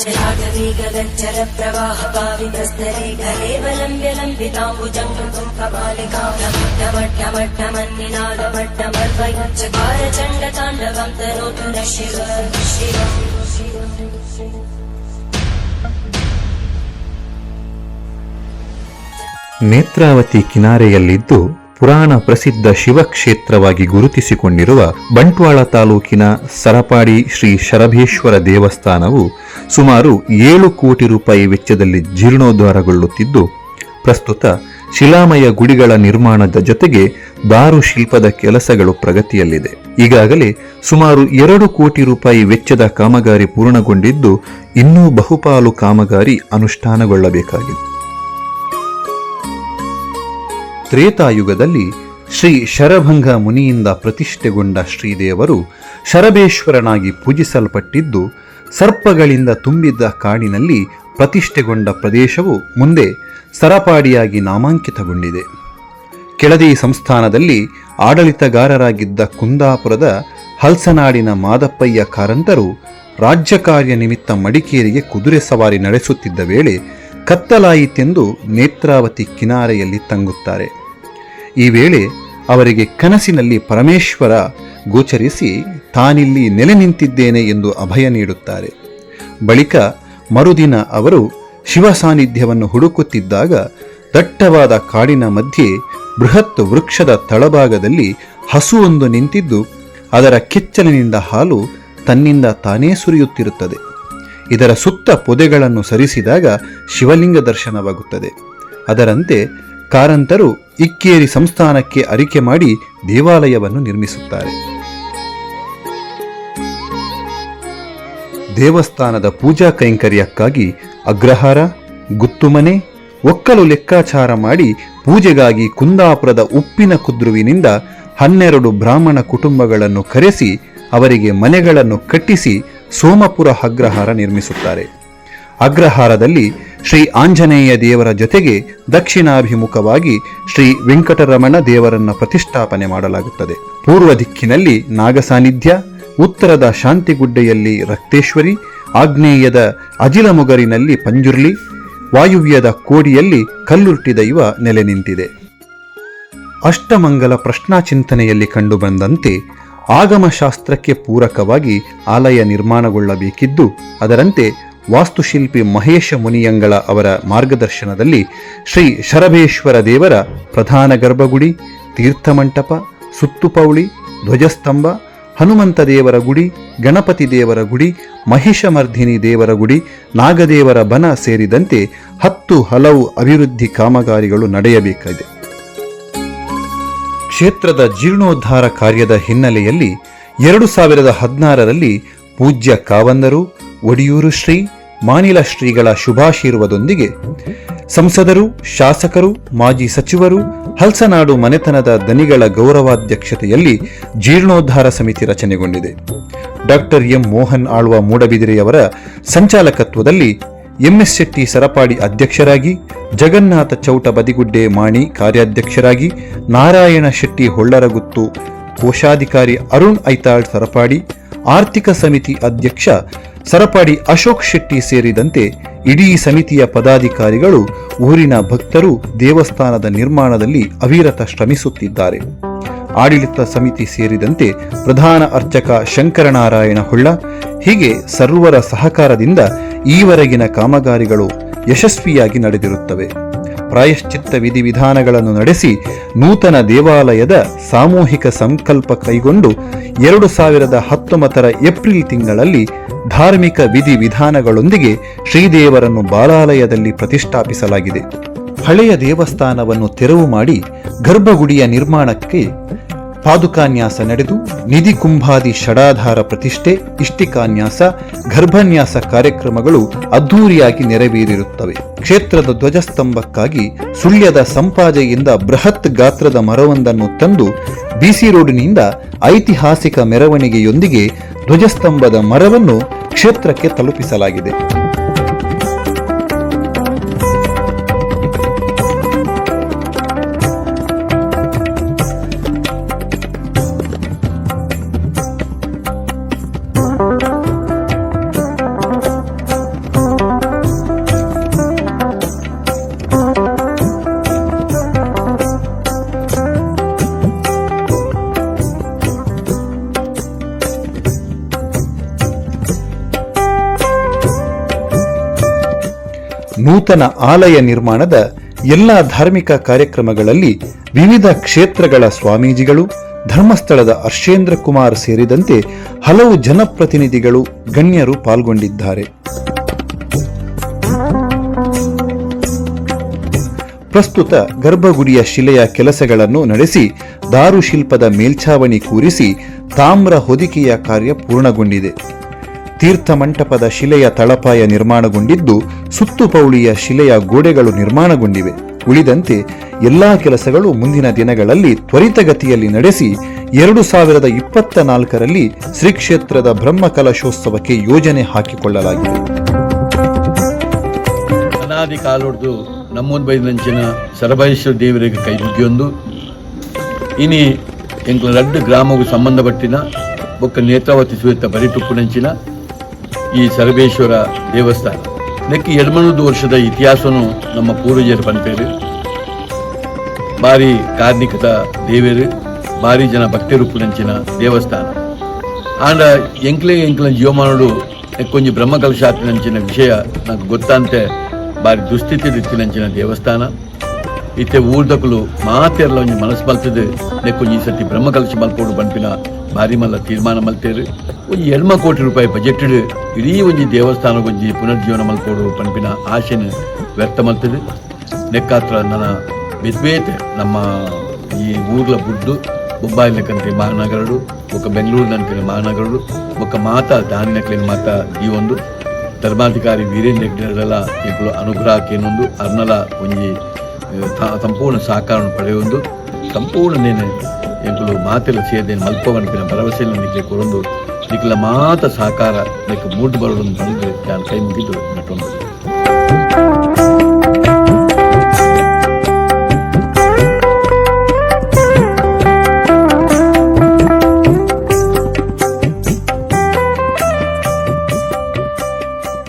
चलाटवीगगच्चर प्रवाह पावितस्तरे कलेवलम्ब्य लम्बिताम्बुजङ्कृतुम् कपालिकां नमट्टमट्टमन्निनादमट्टमर्वयच्चकार चण्डताण्डवं तनोतु न शिव शिव। ನೇತ್ರಾವತಿ ಕಿನಾರೆಯಲ್ಲಿದ್ದು ಪುರಾಣ ಪ್ರಸಿದ್ಧ ಶಿವಕ್ಷೇತ್ರವಾಗಿ ಗುರುತಿಸಿಕೊಂಡಿರುವ ಬಂಟ್ವಾಳ ತಾಲೂಕಿನ ಸರಪಾಡಿ ಶ್ರೀ ಶರಭೇಶ್ವರ ದೇವಸ್ಥಾನವು ಸುಮಾರು 7 ಕೋಟಿ ರೂಪಾಯಿ ವೆಚ್ಚದಲ್ಲಿ ಜೀರ್ಣೋದ್ಧಾರಗೊಳ್ಳುತ್ತಿದ್ದು ಪ್ರಸ್ತುತ ಶಿಲಾಮಯ ಗುಡಿಗಳ ನಿರ್ಮಾಣದ ಜೊತೆಗೆ ದಾರುಶಿಲ್ಪದ ಕೆಲಸಗಳು ಪ್ರಗತಿಯಲ್ಲಿದೆ. ಈಗಾಗಲೇ ಸುಮಾರು 2 ಕೋಟಿ ರೂಪಾಯಿ ವೆಚ್ಚದ ಕಾಮಗಾರಿ ಪೂರ್ಣಗೊಂಡಿದ್ದು ಇನ್ನೂ ಬಹುಪಾಲು ಕಾಮಗಾರಿ ಅನುಷ್ಠಾನಗೊಳ್ಳಬೇಕಾಗಿದೆ. ತ್ರೇತಾಯುಗದಲ್ಲಿ ಶ್ರೀ ಶರಭಂಗ ಮುನಿಯಿಂದ ಪ್ರತಿಷ್ಠೆಗೊಂಡ ಶ್ರೀದೇವರು ಶರಬೇಶ್ವರನಾಗಿ ಪೂಜಿಸಲ್ಪಟ್ಟಿದ್ದು ಸರ್ಪಗಳಿಂದ ತುಂಬಿದ್ದ ಕಾಡಿನಲ್ಲಿ ಪ್ರತಿಷ್ಠೆಗೊಂಡ ಪ್ರದೇಶವು ಮುಂದೆ ಸರಪಾಡಿಯಾಗಿ ನಾಮಾಂಕಿತಗೊಂಡಿದೆ. ಕೆಳದಿ ಸಂಸ್ಥಾನದಲ್ಲಿ ಆಡಳಿತಗಾರರಾಗಿದ್ದ ಕುಂದಾಪುರದ ಹಲ್ಸನಾಡಿನ ಮಾದಪ್ಪಯ್ಯ ಕಾರಂತರು ರಾಜ್ಯ ಕಾರ್ಯ ನಿಮಿತ್ತ ಮಡಿಕೇರಿಗೆ ಕುದುರೆ ಸವಾರಿ ನಡೆಸುತ್ತಿದ್ದ ವೇಳೆ ಕತ್ತಲಾಯಿತೆಂದು ನೇತ್ರಾವತಿ ಕಿನಾರೆಯಲ್ಲಿ ತಂಗುತ್ತಾರೆ. ಈ ವೇಳೆ ಅವರಿಗೆ ಕನಸಿನಲ್ಲಿ ಪರಮೇಶ್ವರ ಗೋಚರಿಸಿ ತಾನಿಲ್ಲಿ ನೆಲೆ ನಿಂತಿದ್ದೇನೆ ಎಂದು ಅಭಯ ನೀಡುತ್ತಾರೆ. ಬಳಿಕ ಮರುದಿನ ಅವರು ಶಿವ ಸಾನ್ನಿಧ್ಯವನ್ನು ಹುಡುಕುತ್ತಿದ್ದಾಗ ದಟ್ಟವಾದ ಕಾಡಿನ ಮಧ್ಯೆ ಬೃಹತ್ ವೃಕ್ಷದ ತಳಭಾಗದಲ್ಲಿ ಹಸುವೊಂದು ನಿಂತಿದ್ದು ಅದರ ಕೆಚ್ಚಲಿನಿಂದ ಹಾಲು ತನ್ನಿಂದ ತಾನೇ ಸುರಿಯುತ್ತಿರುತ್ತದೆ. ಇದರ ಸುತ್ತ ಪೊದೆಗಳನ್ನು ಸರಿಸಿದಾಗ ಶಿವಲಿಂಗ ದರ್ಶನವಾಗುತ್ತದೆ. ಅದರಂತೆ ಕಾರಂತರು ಇಕ್ಕೇರಿ ಸಂಸ್ಥಾನಕ್ಕೆ ಅರಿಕೆ ಮಾಡಿ ದೇವಾಲಯವನ್ನು ನಿರ್ಮಿಸುತ್ತಾರೆ. ದೇವಸ್ಥಾನದ ಪೂಜಾ ಕೈಂಕರ್ಯಕ್ಕಾಗಿ ಅಗ್ರಹಾರ, ಗುತ್ತುಮನೆ, ಒಕ್ಕಲು ಲೆಕ್ಕಾಚಾರ ಮಾಡಿ ಪೂಜೆಗಾಗಿ ಕುಂದಾಪುರದ ಉಪ್ಪಿನ ಕುದ್ರುವಿನಿಂದ 12 ಬ್ರಾಹ್ಮಣ ಕುಟುಂಬಗಳನ್ನು ಕರೆಸಿ ಅವರಿಗೆ ಮನೆಗಳನ್ನು ಕಟ್ಟಿಸಿ ಸೋಮಪುರ ಅಗ್ರಹಾರ ನಿರ್ಮಿಸುತ್ತಾರೆ. ಅಗ್ರಹಾರದಲ್ಲಿ ಶ್ರೀ ಆಂಜನೇಯ ದೇವರ ಜೊತೆಗೆ ದಕ್ಷಿಣಾಭಿಮುಖವಾಗಿ ಶ್ರೀ ವೆಂಕಟರಮಣ ದೇವರನ್ನು ಪ್ರತಿಷ್ಠಾಪನೆ ಮಾಡಲಾಗುತ್ತದೆ. ಪೂರ್ವ ದಿಕ್ಕಿನಲ್ಲಿ ನಾಗ ಸಾನ್ನಿಧ್ಯ, ಉತ್ತರದ ಶಾಂತಿಗುಡ್ಡೆಯಲ್ಲಿ ರಕ್ತೇಶ್ವರಿ, ಆಗ್ನೇಯದ ಅಜಿಲಮುಗರಿನಲ್ಲಿ ಪಂಜುರ್ಲಿ, ವಾಯುವ್ಯದ ಕೋಡಿಯಲ್ಲಿ ಕಲ್ಲುರ್ಟಿ ದೈವ ನೆಲೆ ನಿಂತಿದೆ. ಅಷ್ಟಮಂಗಲ ಪ್ರಶ್ನಾಚಿಂತನೆಯಲ್ಲಿ ಕಂಡುಬಂದಂತೆ ಆಗಮಶಾಸ್ತ್ರಕ್ಕೆ ಪೂರಕವಾಗಿ ಆಲಯ ನಿರ್ಮಾಣಗೊಳ್ಳಬೇಕಿದ್ದು ಅದರಂತೆ ವಾಸ್ತುಶಿಲ್ಪಿ ಮಹೇಶ ಮುನಿಯಂಗಳ ಅವರ ಮಾರ್ಗದರ್ಶನದಲ್ಲಿ ಶ್ರೀ ಶರಭೇಶ್ವರ ದೇವರ ಪ್ರಧಾನ ಗರ್ಭಗುಡಿ, ತೀರ್ಥಮಂಟಪ, ಸುತ್ತುಪೌಳಿ, ಧ್ವಜಸ್ತಂಭ, ಹನುಮಂತ ದೇವರ ಗುಡಿ, ಗಣಪತಿ ದೇವರ ಗುಡಿ, ಮಹಿಷಮರ್ಧಿನಿ ದೇವರ ಗುಡಿ, ನಾಗದೇವರ ಬನ ಸೇರಿದಂತೆ 10 ಹಲವು ಅಭಿವೃದ್ಧಿ ಕಾಮಗಾರಿಗಳು ನಡೆಯಬೇಕಾಗಿದೆ. ಕ್ಷೇತ್ರದ ಜೀರ್ಣೋದ್ಧಾರ ಕಾರ್ಯದ ಹಿನ್ನೆಲೆಯಲ್ಲಿ 2016ರಲ್ಲಿ ಪೂಜ್ಯ ಕಾವಂದರು, ಒಡಿಯೂರು ಶ್ರೀ, ಮಾನಿಲ ಶ್ರೀಗಳ ಶುಭಾಶೀರ್ವಾದದೊಂದಿಗೆ ಸಂಸದರು, ಶಾಸಕರು, ಮಾಜಿ ಸಚಿವರು, ಹಲ್ಸನಾಡು ಮನೆತನದ ದನಿಗಳ ಗೌರವಾಧ್ಯಕ್ಷತೆಯಲ್ಲಿ ಜೀರ್ಣೋದ್ಧಾರ ಸಮಿತಿ ರಚನೆಗೊಂಡಿದೆ. ಡಾಕ್ಟರ್ ಎಂ ಮೋಹನ್ ಆಳ್ವ ಮೂಡಬಿದಿರೆಯವರ ಸಂಚಾಲಕತ್ವದಲ್ಲಿ ಎಂಎಸ್ ಶೆಟ್ಟಿ ಸರಪಾಡಿ ಅಧ್ಯಕ್ಷರಾಗಿ, ಜಗನ್ನಾಥ ಚೌಟ ಬದಿಗುಡ್ಡೆ ಮಾಣಿ ಕಾರ್ಯಾಧ್ಯಕ್ಷರಾಗಿ, ನಾರಾಯಣ ಶೆಟ್ಟಿ ಹೊಳ್ಳರಗುತ್ತು ಕೋಶಾಧಿಕಾರಿ, ಅರುಣ್ ಐತಾಳ್ ಸರಪಾಡಿ ಆರ್ಥಿಕ ಸಮಿತಿ ಅಧ್ಯಕ್ಷ ಸರಪಾಡಿ ಅಶೋಕ್ ಶೆಟ್ಟಿ ಸೇರಿದಂತೆ ಇಡೀ ಸಮಿತಿಯ ಪದಾಧಿಕಾರಿಗಳು ಊರಿನ ಭಕ್ತರು ದೇವಸ್ಥಾನದ ನಿರ್ಮಾಣದಲ್ಲಿ ಅವಿರತ ಶ್ರಮಿಸುತ್ತಿದ್ದಾರೆ. ಆಡಳಿತ ಸಮಿತಿ ಸೇರಿದಂತೆ ಪ್ರಧಾನ ಅರ್ಚಕ ಶಂಕರನಾರಾಯಣ ಹೊಳ್ಳ ಹೀಗೆ ಸರ್ವರ ಸಹಕಾರದಿಂದ ಈವರೆಗಿನ ಕಾಮಗಾರಿಗಳು ಯಶಸ್ವಿಯಾಗಿ ನಡೆದಿರುತ್ತವೆ. ಪ್ರಾಯಶ್ಚಿತ್ತ ವಿಧಿವಿಧಾನಗಳನ್ನು ನಡೆಸಿ ನೂತನ ದೇವಾಲಯದ ಸಾಮೂಹಿಕ ಸಂಕಲ್ಪ ಕೈಗೊಂಡು 2019ರ ಏಪ್ರಿಲ್ ತಿಂಗಳಲ್ಲಿ ಧಾರ್ಮಿಕ ವಿಧಿವಿಧಾನಗಳೊಂದಿಗೆ ಶ್ರೀದೇವರನ್ನು ಬಾಲಾಲಯದಲ್ಲಿ ಪ್ರತಿಷ್ಠಾಪಿಸಲಾಗಿದೆ. ಹಳೆಯ ದೇವಸ್ಥಾನವನ್ನು ತೆರವು ಮಾಡಿ ಗರ್ಭಗುಡಿಯ ನಿರ್ಮಾಣಕ್ಕೆ ಪಾದುಕಾನ್ಯಾಸ ನಡೆದು ನಿಧಿ ಕುಂಭಾದಿ ಷಡಾಧಾರ ಪ್ರತಿಷ್ಠೆ, ಇಷ್ಟಿಕಾನ್ಯಾಸ, ಗರ್ಭನ್ಯಾಸ ಕಾರ್ಯಕ್ರಮಗಳು ಅದ್ಧೂರಿಯಾಗಿ ನೆರವೇರಿರುತ್ತವೆ. ಕ್ಷೇತ್ರದ ಧ್ವಜಸ್ತಂಭಕ್ಕಾಗಿ ಸುಳ್ಯದ ಸಂಪಾಜೆಯಿಂದ ಬೃಹತ್ ಗಾತ್ರದ ಮರವೊಂದನ್ನು ತಂದು ಬಿಸಿ ರೋಡಿನಿಂದ ಐತಿಹಾಸಿಕ ಮೆರವಣಿಗೆಯೊಂದಿಗೆ ಧ್ವಜಸ್ತಂಭದ ಮರವನ್ನು ಕ್ಷೇತ್ರಕ್ಕೆ ತಲುಪಿಸಲಾಗಿದೆ. ನೂತನ ಆಲಯ ನಿರ್ಮಾಣದ ಎಲ್ಲ ಧಾರ್ಮಿಕ ಕಾರ್ಯಕ್ರಮಗಳಲ್ಲಿ ವಿವಿಧ ಕ್ಷೇತ್ರಗಳ ಸ್ವಾಮೀಜಿಗಳು, ಧರ್ಮಸ್ಥಳದ ಹರ್ಷೇಂದ್ರ ಕುಮಾರ್ ಸೇರಿದಂತೆ ಹಲವು ಜನಪ್ರತಿನಿಧಿಗಳು, ಗಣ್ಯರು ಪಾಲ್ಗೊಂಡಿದ್ದಾರೆ. ಪ್ರಸ್ತುತ ಗರ್ಭಗುಡಿಯ ಶಿಲೆಯ ಕೆಲಸಗಳನ್ನು ನಡೆಸಿ ದಾರುಶಿಲ್ಪದ ಮೇಲ್ಛಾವಣಿ ಕೂರಿಸಿ ತಾಮ್ರ ಹೊದಿಕೆಯ ಕಾರ್ಯ ಪೂರ್ಣಗೊಂಡಿದೆ. ತೀರ್ಥಮಂಟಪದ ಶಿಲೆಯ ತಳಪಾಯ ನಿರ್ಮಾಣಗೊಂಡಿದ್ದು, ಸುತ್ತುಪೌಳಿಯ ಶಿಲೆಯ ಗೋಡೆಗಳು ನಿರ್ಮಾಣಗೊಂಡಿವೆ. ಉಳಿದಂತೆ ಎಲ್ಲಾ ಕೆಲಸಗಳು ಮುಂದಿನ ದಿನಗಳಲ್ಲಿ ತ್ವರಿತಗತಿಯಲ್ಲಿ ನಡೆಸಿ 2024ರಲ್ಲಿ ಶ್ರೀ ಕ್ಷೇತ್ರದ ಬ್ರಹ್ಮಕಲಶೋತ್ಸವಕ್ಕೆ ಯೋಜನೆ ಹಾಕಿಕೊಳ್ಳಲಾಗಿದೆ. ಅನಾದಿ ಕಾಲೊಡ್ದು ನಮ್ಮೊಂದು ಬೈದಂಚಿನ ಸರಬೈಶ್ವರ ದೇವರಿಗೆ ಕೈ ಮುಗಿಯೊಂದು ಇನಿ ಎಂಕ್ಲ 2 ಗ್ರಾಮಗೂ ಸಂಬಂಧಪಟ್ಟಿನ ಬೊಕ್ಕ ನೇತ್ರಾವತಿ ಸುತ್ತ ಬರಿಟುಪ್ಪುನಂಚಿನ ಈ ಸರಬೇಶ್ವರ ದೇವಸ್ಥಾನ ನೆಕ್ಕಿ 200 ವರ್ಷದ ಇತಿಹಾಸನು ನಮ್ಮ ಪೂರ್ವಜರು ಪಂಪೇರು. ಭಾರಿ ಕಾರ್ಣಿಕದ ದೇವೇರು, ಭಾರಿ ಜನ ಭಕ್ತರುಪ್ಪುನಂಚಿನ ದೇವಸ್ಥಾನ. ಆಂಡ ಎಂಕ್ಲ ಜೀವಮಾನೋಡು ಕೊಂಚ ಬ್ರಹ್ಮಕಲಶಾತ್ರಿನಂಚಿನ ವಿಷಯ నాకు ಗೊತ್ತಂತೆ ಭಾರಿ ದುಸ್ಥಿತಿ ಇತ್ತಿನಂಚಿನ ದೇವಸ್ಥಾನ. ಇತ್ತೆ ಊರ್ದಕ್ಕಲು ಮಾತೆಲ್ಲ ಒಂಜಿ ಮನಸ್ಸು ಮಲ್ತದೆ ನೆಕ್ಕೊಂಜಿ ಈ ಸತಿ ಬ್ರಹ್ಮಕಲಶ ಮಲ್ಪೋಡು ಪಂಪಿನ ಭಾರಿ ಮಲ್ಲ ತೀರ್ಮಾನ ಮಲ್ತೇರು. ಒಂಜಿ 2 ಕೋಟಿ ರೂಪಾಯಿ ಬಜೆಟ್ ಇಡೀ ಒಂಜಿ ದೇವಸ್ಥಾನ ಒಂಜಿ ಪುನರ್ಜೀವನ ಮಲ್ಪೋಡು ಪಂಪಿನ ಆಶೆನ ವ್ಯಕ್ತ ಮಲ್ತದೆ. ನೆಕ್ಕಾತ್ರ ನನ್ನ ಬೆದ್ಬೇತೆ ನಮ್ಮ ಈ ಊರ್ಲ ಬುಡ್ಡು ಬೊಬ್ಬಾಯಿನಕಂತೆ ಮಹಾನಗರಡು ఒక ಬೆಂಗಳೂರಿನಂತಿನ ಮಹಾನಗರಡು ఒక ಮಾತ ಧಾನ್ಯಕ್ಲಿನ ಮಾತ ಈ ಒಂದು ಧರ್ಮಾಧಿಕಾರಿ ವೀರೇಂದ್ರ ಹೆಗ್ಡೆರಲ್ಲ ಎಂಕುಲು ಅನುಗ್ರಹಕ್ಕೇನೊಂದು ಅರ್ನಲ ಒಂಜಿ ಸಂಪೂರ್ಣ ಸಹಕಾರ ಪಡೆಯೊಂದು ಸಂಪೂರ್ಣ ನೇನೆ ಎಂಕುಲು ಮಾತೆಲ್ಲ ಸೇದೇನು ಮಲ್ಪವನಿಪಿನ ಭರವಸೆಯನ್ನು ನಿಕ್ಕೆ ಕೊರೊಂದು ನಿಖಲ ಮಾತ ಸಹಕಾರ ನಿಕ್ಕೆ ಮೂಟು ಬರೋದನ್ನು ಬಂದು ನಾನು ಕೈ ಮುಗಿದು ನಟೊಂದು